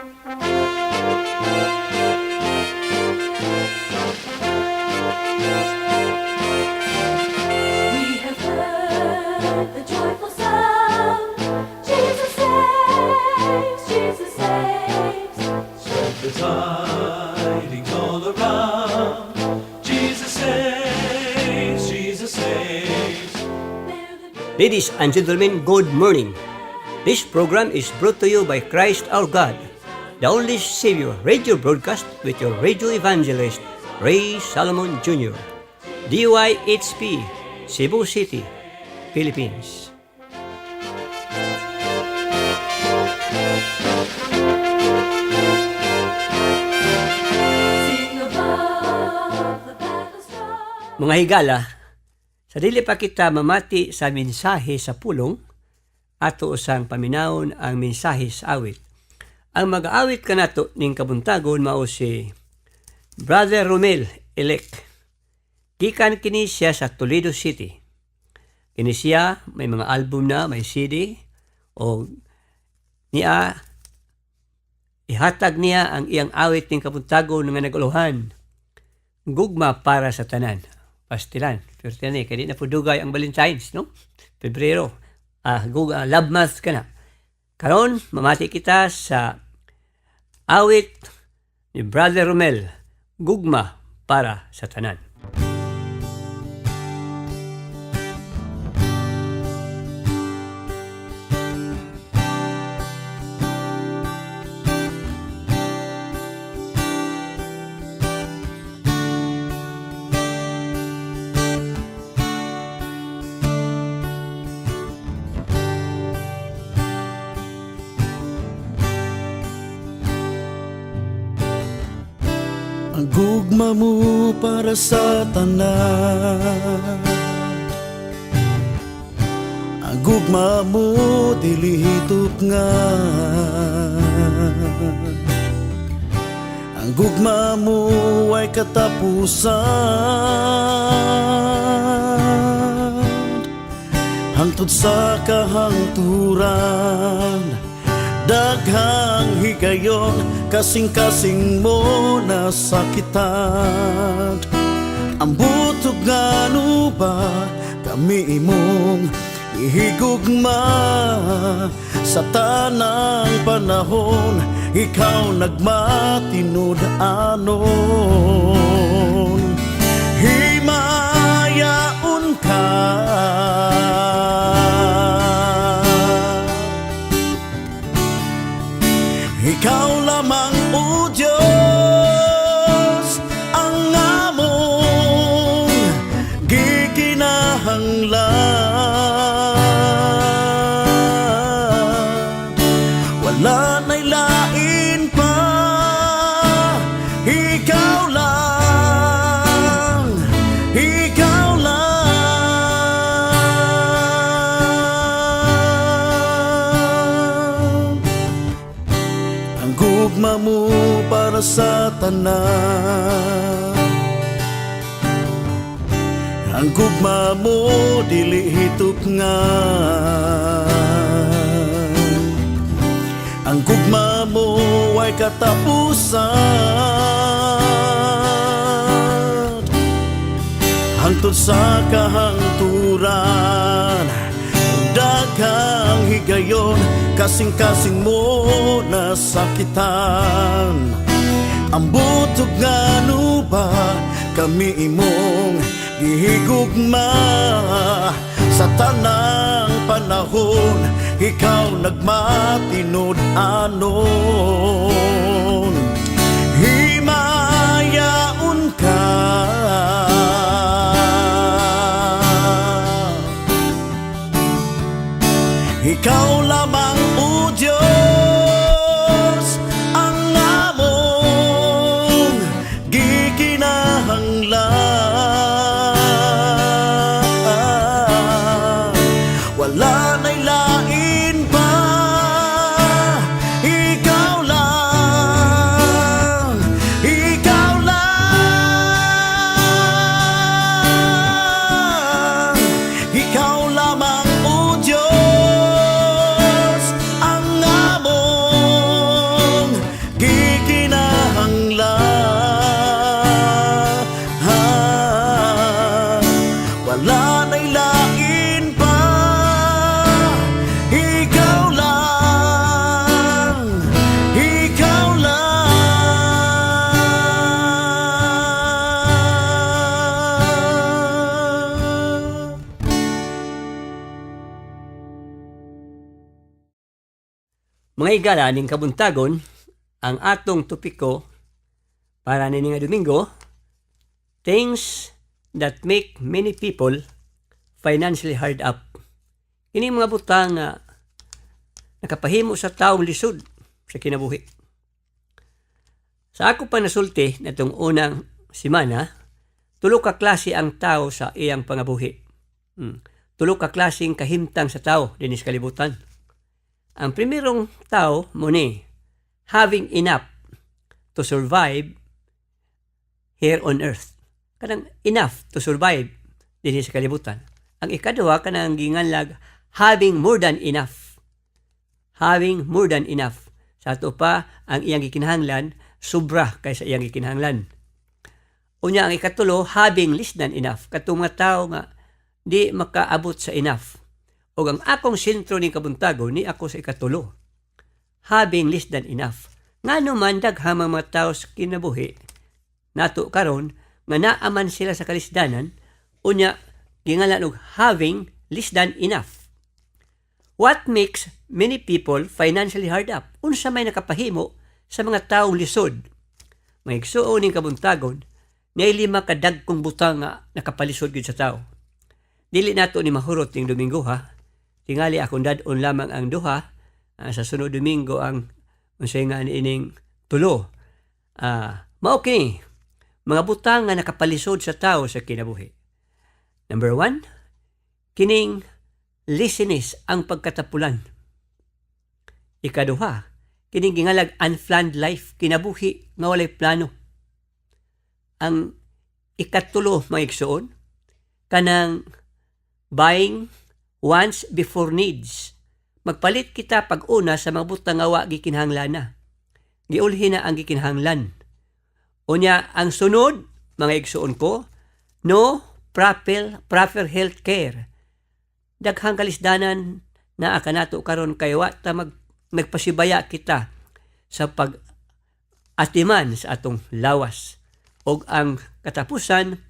We have heard the joyful sound. Jesus saves, Jesus saves. Spread the tidings all around. Jesus saves, Jesus saves. Ladies and gentlemen, good morning. This program is brought to you by Christ our God, the only Savior radio broadcast with your radio evangelist, Ray Salomon Jr., DYHP, Cebu City, Philippines. Sing above the battle's drum. Mga higala, sa dili pa kita mamati sa mensahe sa pulong, ato usang paminawon ang mensahe sa awit. Ang mag-aawit kanato ning kabuntagon mao si Brother Romel Elec. Gikan kini siya sa Toledo City. Kini siya may mga album na, may CD o niya ihatag niya ang iyang awit ning kabuntagon nga naguluhan. Gugma para sa tanan. Pastilan. Pero tiyan kaya di na po dugay ang Valentine's, no? Pebrero. Love month ka na. Karon, mamati kita sa awit ni Brother Romel, Gugma para sa tanan. Ang gugma mo para sa tanan, ang gugma mo dili hitop nga, ang gugma mo ay katapusan, hangtod sa kahangturan. Daghang higayon, kasing-kasing mo nasakitan. Ang butog nga ba kami imong ihigugma. Sa tanang panahon, ikaw nagmatinud anon. Himayaon ka, ikaw lamang, O Diyos, ang among gikinahanglan. Wala na'y lain pa, ikaw lang, ikaw lang. Ang gugma mo para sa tanan, ang gugma mo dili hitop nga, ang gugma mo ay katapusan, hangtod sa kahangturan. Daghang higayon, kasing-kasing mo nasakitan. Ang butog nga ba kami imong gihigugma. Sa tanang panahon, ikaw nagmatinud anon. Himayaon ka, ikaw lamang, O Diyos, ang among gikinahanglan. Wala na'y lain pa, ikaw Mga igala ning kabuntagon, ang atong topiko para nini nga Domingo, things that make many people financially hard up. Ini mga butang nga nakapahimo sa taong lisod sa kinabuhi. Sa ako pa nasulti na itong unang simana, tulo ka klase ang tao sa iyang pangabuhi. Tulo ka klaseng kahimtang sa tao dinis kalibutan. Ang primerong tao mo ni having enough to survive here on earth. Kanang enough to survive dinis kalibutan. Ang ikaduha kanang ginganlag having more than enough. Having more than enough. Sa ato pa ang iyang gikinahanglan sobra kaysa iyang gikinahanglan. Unya ang ikatulo, having less than enough. Katong mga tao nga di makaabot sa enough. O ang akong sentro ni kabuntago ni ako sa ikatulo. Having less than enough. Nga naman daghang mga tao sa kinabuhi nato karon nga naaman sila sa kalisdanan unya gingalan og having less than enough. What makes many people financially hard up? Unsa may nakapahimo sa mga taong lisod? May igsuon ning kabuntagon na 5 ka dagkong butang nga nakapalisod gyud sa tao. Dili nato ni mahurot ning Domingo ha. Tingali akong dadon lamang ang duha sa sunod Domingo ang unsay nga ining tulo. Mao kini mga butang nga nakapalisod sa tao sa kinabuhi. Number 1, kining laziness ang pagkatapulan. Ikaduha, kining gingalag unplanned life, kinabuhi nga walay plano. Ang ikatulo mga igsuon, kanang buying wants before needs. Magpalit kita pag-una sa mga butang nga wa gikinahanglan na. Giulhin na ang gikinahanglan. Unya, ang sunod, mga igsuon ko, no proper health care. Daghang kalisdanan na akanato karon kay wa ta nagpasibaya kita sa pag-atiman sa atong lawas. Og ang katapusan,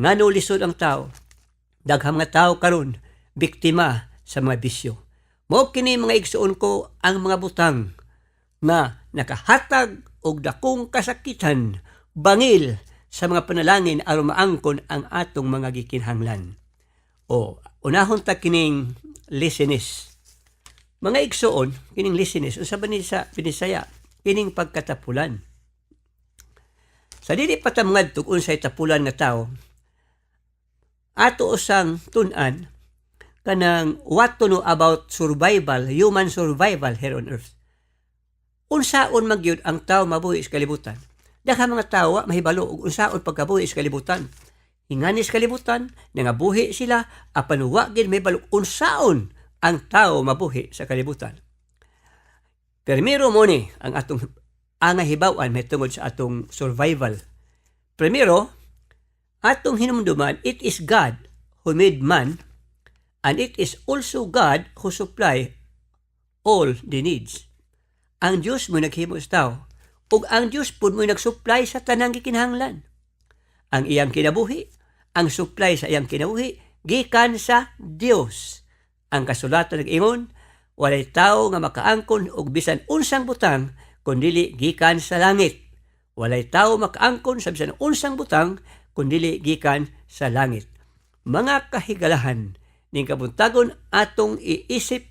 ngano lisod ang tao. Daghang mga tao karon biktima sa mga bisyo. Mao kini mga igsuon ko ang mga butang na nakahatag og dakong kasakitan, bangil sa mga panalangin aron maangkon ang atong mga gikinahanglan. O unahon ta kining laziness. Mga igsuon kining laziness unsa ba ni sa Binisaya kining pagkatapulan. Sa dili pa ta ngadto unsay tapulan nga tao, ato usang tun-an kanang what to know about survival, human survival here on earth. Unsaon magyud ang tao mabuhi sa kalibutan? Daghang mga tao mahibalo og unsaon pagkabuhi sa kalibutan. Hinganis kalibutan, nangabuhi sila apan wa gid mahibalo unsaon ang tao mabuhi sa kalibutan. Primero mo ni ang atong hibaw-an may tungod sa atong survival. Primero, atong hinumduman, it is God who made man and it is also God who supply all the needs. Ang Diyos mo naghimo sa tao ug ang Diyos pud mo nagsupply sa tanang gikinahanglan. Ang iyang kinabuhi, ang supply sa iyang kinabuhi gikan sa Dios. Ang kasulatan nag-ingon, walay tao nga makaangkon og bisan unsang butang kun dili gikan sa langit. Walay tao makaangkon sa bisan unsang butang kun dili gikan sa langit. Mga kahigalahan ning kabuntagon atong iisip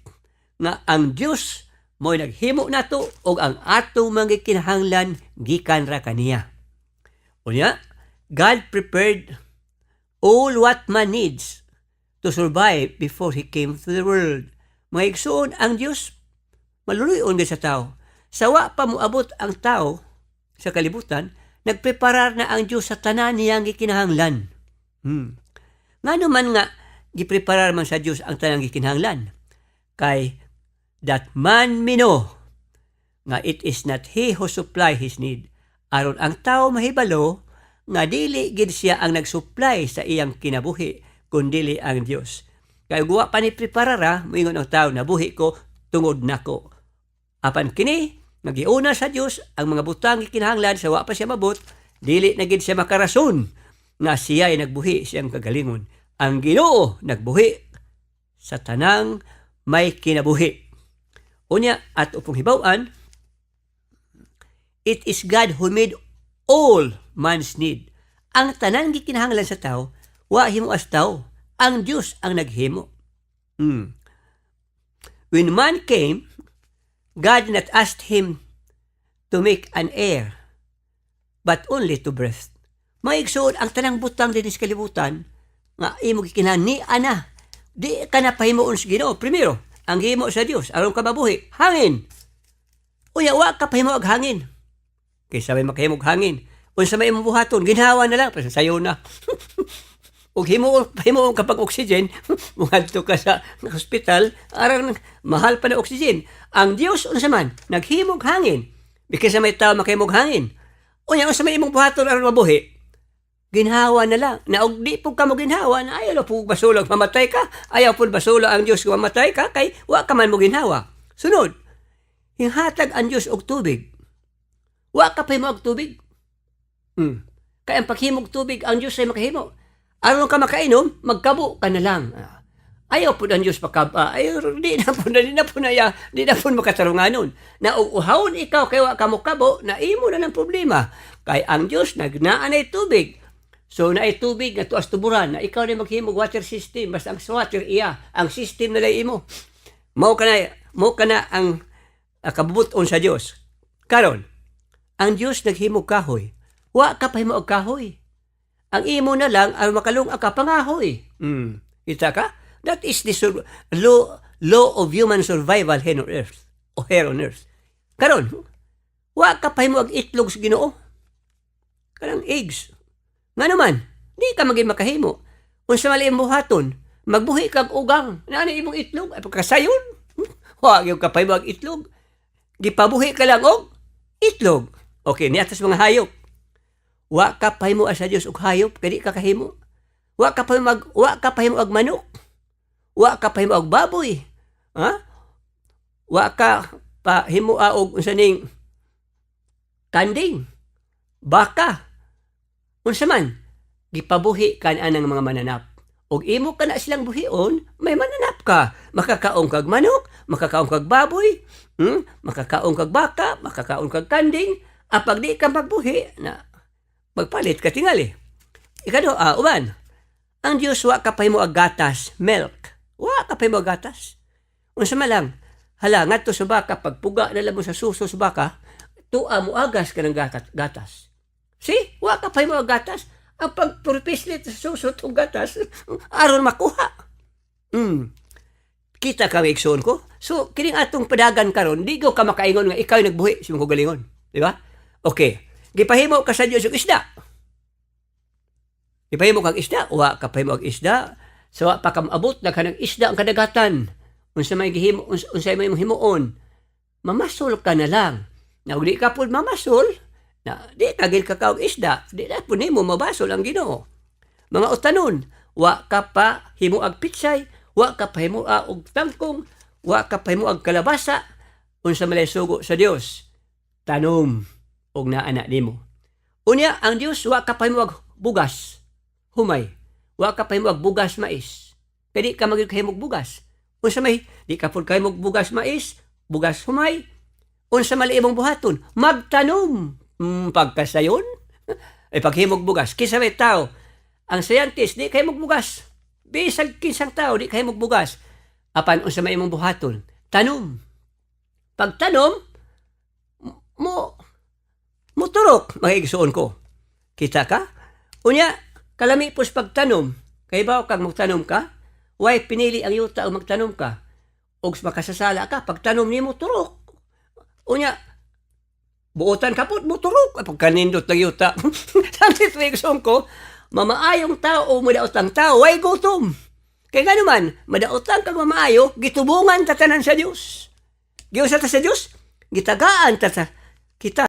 nga ang Dios mo'y naghimo nato og ang atong mga kinahanglan gikan ra kaniya. Unya, God prepared all what man needs to survive before He came to the world. Mga igsuon, ang Diyos maluluyon sa tao. Sawa pa moabot ang tao sa kalibutan, nagpreparar na ang Diyos sa tanan niyang gikinahanglan. Nga naman nga, gipreparar man sa Diyos ang tanang gikinahanglan. Kay that man mino nga it is not he who supply his need. Aron ang tao mahibalo nga dili gid siya ang nagsupply sa iyang kinabuhi kundi ang Dios. Kay guwa pa ni preparara moingon ang tao nabuhi ko tungod nako. Apan kini nagiuna sa Dios ang mga butang gikinahanglan sa wa pa siya mabot, dili na gid siya makarason nga siya ay nagbuhi siyang kagalingon. Ang Ginoo nagbuhi sa tanang may kinabuhi. Unya, at upong hibaw-an, it is God who made all man's need. Ang tanan gikinahanglan sa tao, wa himo as tao. Ang Dios ang naghimo. When man came, God did not ask him to make an heir, but only to breathe. Maigsoon ang tanang butang din sa kalibutan, nga imo gikinahanglan ni ana. Di ka na pahimuon sa Ginoo. Primero, ang himo sa Dios aron ka mabuhi, hangin. Uya, wa ka pahimo og hangin. Kaysa may makahimog hangin. Unsa may imong buhaton, ginhawa na lang, para sayo na. Ug himo kapag oxygen, mugadto ka sa hospital, aron mahal pa na oxygen. Ang Dios unsa man naghimog hangin. Because may tao makahimog hangin. Unya unsa may imong buhaton aron mabuhi, ginhawa na lang. Na og di pug ka mo ginhawa, na ayaw pug basulog mamatay ka. Ayaw pud basulog ang Dios kung mamatay ka kay wa ka man mo ginhawa. Sunod, hinghatag ang Dios og tubig. Wa ka pahimo og tubig. Kaya ang paghimog tubig, ang Diyos ay makahimo. Aron ka makainom, magkabo ka na lang. Ayaw po ang Diyos ayaw, di na po makatarunganon. Na uhawon ikaw, kaya ka mo kabo, na imo na ng problema. Kaya ang Diyos, nagnaan ay tubig. So, na ay tubig na tuas tuburan, na ikaw na maghimog water system, basta ang water iya, ang system na imo. Mao ka na ang kabubuton sa Diyos. Karon, ang Diyos naghimog kahoy. Wa ka pahimo og kahoy. Ang imo na lang ang makalung ka pangahoy. Kita ka? That is the law of human survival here on earth. O here on earth. Karon, wa ka pahimo og itlog sa Ginoo. Kanang eggs. Nga naman, di ka maging makahimo. Unsa mali imong buhaton, magbuhi kag ugang. Nana imong itlog ay pagkasayon. Wa gyud ka pahimo og itlog. Gipabuhi ka lang og itlog. Okay, ni atas mga hayop. Wa ka pahimo sa Dios og hayop, kadi ka kahimo. Wa ka pahimo og manok. Wa ka pahimo og baboy. Ha? Wa ka pahimo og unsa ning kanding, baka. Unsa man gipabuhi kan anang mga mananap. Og imo ka na silang buhion, may mananap ka. Makakaon kag manok, makakaon kag baboy, makakaon kag baka, makakaon kag kanding. Apag di ka magbuhi na magpalit ka tingali. Ikado, uban. Ang Diyos wa ka pahimo og gatas, milk. Wa ka pahimo og gatas. Unsa man lang, hala ngadto sa baka pagpuga na lang mo sa suso sa baka, tuwa mo agas ka ng gatas. See? Wa ka pahimo og gatas. Ang pagpurpislit sa suso tong gatas, aron makuha. Kita ka igsoon ko. So, kining atong padagan karon, di ka makaingon nga ikaw nagbuhi sa mong galingon. Di ba? Okay. Gipahimo ka sa Diyos og isda. Gipahimo kang isda, wa ka pahimo og isda. So wa pa ka maabot na kanang isda ang kadagatan. Unsa may gihimo, unsa may himuon. Mamasol ka na lang. Na ug di ka pud mamasol, na di ka gil ka og isda, di na pud nimo mabasol ang Ginoo. Mga utanon, wa ka pa himo og pitsay, wa ka pa himo og tangkong, wa ka pa himo og kalabasa. Unsa may sugo sa Dios, tanom og naana nimo. Unya ang Dios wa ka pahimo og bugas, humay. Wa ka pahimo og bugas mais. Kadi ka magkahimo og bugas. Unsa may di ka pud kahimo og bugas mais, bugas humay. Unsa mali imong buhaton? Magtanom. Pagkasayon ay paghimog bugas. Kisa may tao, ang scientist di kahimo og bugas. Bisag kinsang tao di kahimo og bugas. Apan unsa may imong buhaton? Tanom. Pagtanom mo turok, magigsuon ko. Kita ka? Unya, kalami pos pagtanom. Kay baw kag magtanom ka, way pinili ang yuta o magtanom ka. Og makasasala ka, pagtanom nimo turok. Unya, buotan ka po, mo turok. Pagkanindot ng yuta. Sanit magigsuon ko, mamaayong tao o madaotang tao, way gutom. Kaya nga naman, madaotang kag mamaayo, gitubungan tatanan sa Diyos. Giusa ta sa Diyos, gitagaan ta sa kita.